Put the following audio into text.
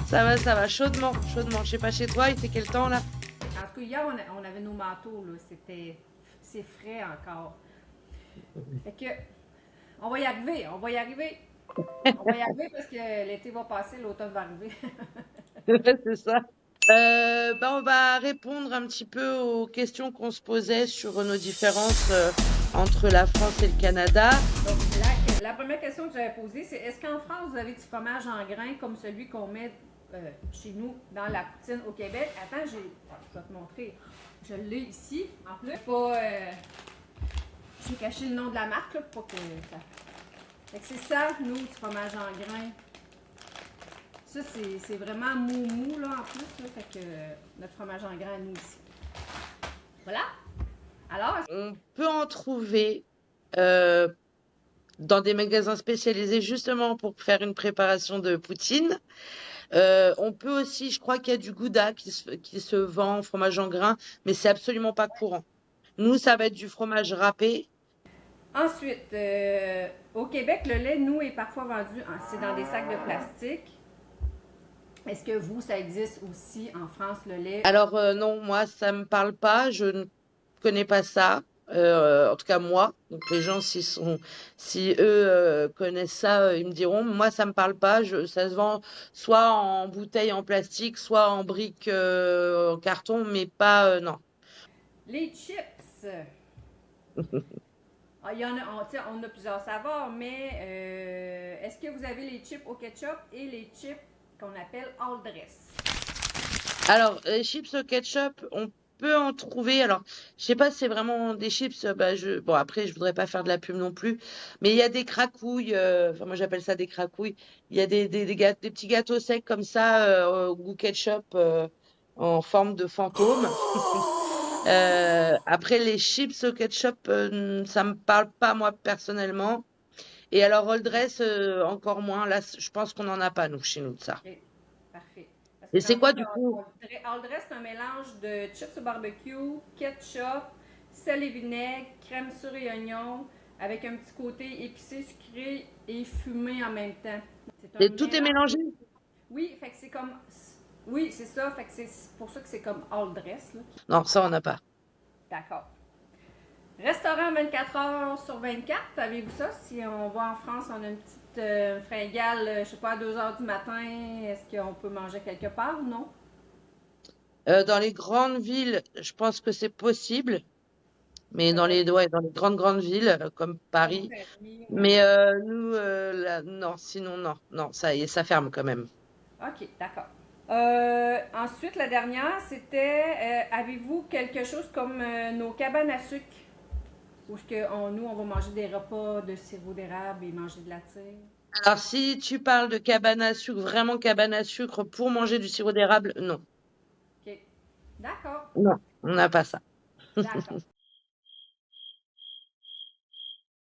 Ça va, chaudement, chaudement. Je sais pas chez toi, il fait quel temps là? En tout cas, hier, on avait nos manteaux, là. C'est frais encore. Fait que, on va y arriver, on va y arriver. On va y arriver parce que l'été va passer, l'automne va arriver. C'est ça. On va répondre un petit peu aux questions qu'on se posait sur nos différences entre la France et le Canada. Donc, la première question que j'avais posée, c'est est-ce qu'en France, vous avez du fromage en grains comme celui qu'on met chez nous dans la poutine au Québec? Attends, je vais te montrer. Je l'ai ici, en plus. J'ai caché le nom de la marque, là, pour pas que ça... Fait que c'est ça, nous, du fromage en grains. Ça, c'est vraiment mou là, en plus. Là, fait que notre fromage en grains, nous, ici. Voilà. Alors, On peut en trouver euh, dans des magasins spécialisés justement pour faire une préparation de poutine. On peut aussi, je crois qu'il y a du Gouda qui se vend en fromage en grains, mais c'est absolument pas courant. Nous, ça va être du fromage râpé. ensuite, au Québec, le lait, nous, est parfois vendu, c'est dans des sacs de plastique. Est-ce que vous, ça existe aussi en France, le lait? Alors non, moi, ça me parle pas. Je ne connais pas ça. En tout cas, moi. Donc les gens, si eux connaissent ça, ils me diront. Moi, ça me parle pas. Ça se vend soit en bouteille en plastique, soit en briques en carton, mais pas non. Les chips. Ah, il y en a, on a plusieurs saveurs, mais est-ce que vous avez les chips au ketchup et les chips qu'on appelle all dress? Alors, les chips au ketchup, on peut en trouver. Alors, je sais pas si c'est vraiment des chips. Bon, après, je voudrais pas faire de la pub non plus. Mais il y a des cracouilles. Enfin, moi, j'appelle ça des cracouilles. Il y a des petits gâteaux secs comme ça, au goût ketchup, en forme de fantôme. Après, les chips au ketchup, ça me parle pas, moi, personnellement. Et alors, Old Dress, encore moins. Là, je pense qu'on n'en a pas, nous, chez nous, de ça. Ok, parfait. Parce que Et dans c'est le quoi, fond, du coup? all dress, c'est un mélange de chips au barbecue, ketchup, sel et vinaigre, crème sur et oignon, avec un petit côté épicé, sucré et fumé en même temps. C'est un Et tout est mélange. mélangé? Oui, fait que c'est comme. Oui, c'est ça. Fait que c'est pour ça que c'est comme all dress, là. Non, ça, on n'a pas. D'accord. Restaurant 24 heures sur 24, avez-vous ça? Si on va en France, on a une petite fringale, je sais pas, à 2 heures du matin, est-ce qu'on peut manger quelque part ou non? Dans les grandes villes, je pense que c'est possible, mais Peut-être ouais, dans les grandes villes comme Paris. Paris ou... Mais nous, là, non, sinon, non, non, ça y est, ça ferme quand même. OK, d'accord. Ensuite, la dernière, c'était, avez-vous quelque chose comme nos cabanes à sucre? Où est-ce que nous, on va manger des repas de sirop d'érable et manger de la tire? Alors, si tu parles de cabane à sucre, vraiment cabane à sucre pour manger du sirop d'érable, non, OK. D'accord. non, on n'a pas ça. D'accord.